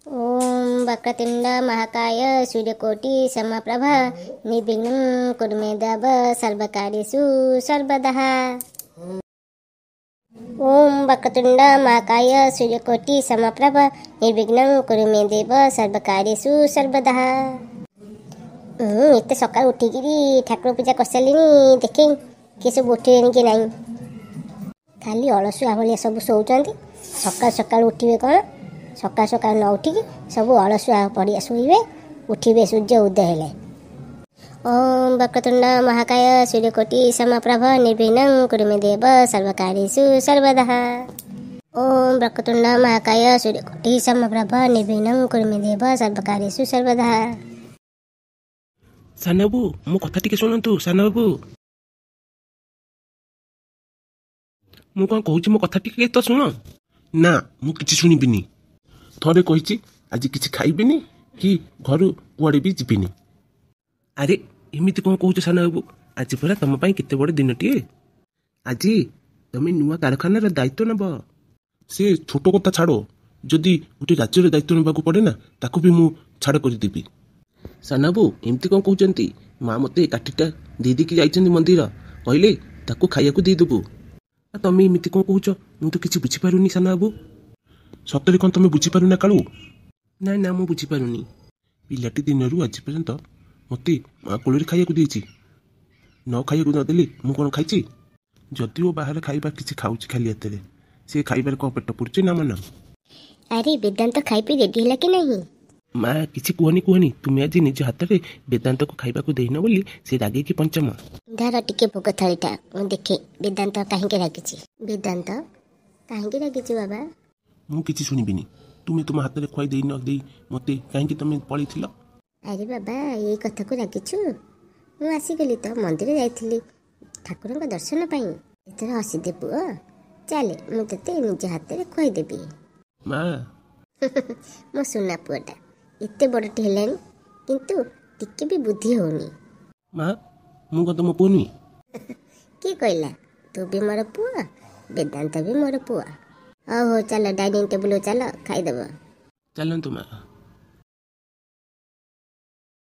ओम वक्रतुंड महाकाय सूर्यकोटि समप्रभ निर्विघ्नं कुरु मे देव सर्वकार्येषु सर्वदा। ओम वक्रतुंड महाकाय सूर्यकोटि समप्रभ निर्विघ्नं कुरु मे देव सर्वकार्येषु सर्वदा। एत सकाळ उठिकी ठाकुर पूजा कर सारिनी देखे किए सब उठे कि ना खाली अलसुआ भाया सब शोचती सकाल सकाल उठे कौन सकाल सकाल न उठिकी सब अलसुआ पड़िया शोबे उठे सूर्य उदय हेले। ओम वक्रतुंड महाकाय सूर्यकोटि समप्रभ निर्विघ्नं कुरु मे देव सर्वकार्येषु सर्वदा। ओम वक्रतुंड महाकाय सूर्यकोटि समप्रभ निर्विघ्नं कुरु मे देव सर्वकार्येषु सर्वदा। साना बाबू मो कथा टिके शुणु। साना बाबू मु कौन कहूँ मो कथा टिके तो शुण ना मु किछि शुणिबिनी थरे कही आज किछि खाइबिनी कि घर कुआड़े भी जीविनी। अरे एमती कौन कहूँ साना बाबू आज परा तुम केते बड़ दिनटीए आज तुम नुआ कारखानार दायित्व नब से छोट कथा छाड़ जदि गोटे राज्यर दायित्व नवाक पड़े ना ताकू भी मु छाड़ करदेवी। साना बाबू एमती कौन कहते माँ मत काठीटा दे देकी जाइछन्ति मंदिर कहले ताकू खाइया देदेबू तमें एमती कौन कहूच मु तो किसी बुझीपारुनी। साना बाबू सतरे कौन तुम बुझीपारुना कालू? ना ना मु बुझीपारुनी पिलाटी दिन आज पर्यंत मत माँ कोल खाइया देती न खाइया नदेली मु कौन खाई जदिओ बाहर खाइबा किसी खाऊँ खाली हाथ से खाइबार कौन पेट पुड़चे ना मन। अरे वेदांत खाई पी रेडी है कि नहीं? माँ किसी कहनी तुम्हें आज निज हाथ में वेदांत को खाइबा को देना बोली से रागे कि पंचम धर टिके भोग थालीटा मु देखे वेदांत कहीं रागिची। वेदांत कहीं रागिची बाबा? मु किसी शुणिबिनी तुम्हें तुम हाथ में खुआई दे न दे मत कहीं तुम पलि। अरे बाबा ये कथा को रागिछु मु आसीगली तो मंदिर जाइथिली ठाकुर का दर्शन पाई एथर हसी दे पुओ चले मु तते निज हाथ में खुआई देबी। माँ मो सुना पुआटा एते बड़टे हेलानी किंतु टिके भी बुद्धि होनी। माँ मु कह तुम पुओ नुई किए कहला तू भी मोर पुआ वेदांत भी मोर पुआ। हो चल डाइनिंग टेबल चल खाईदेव। चलतु माँ।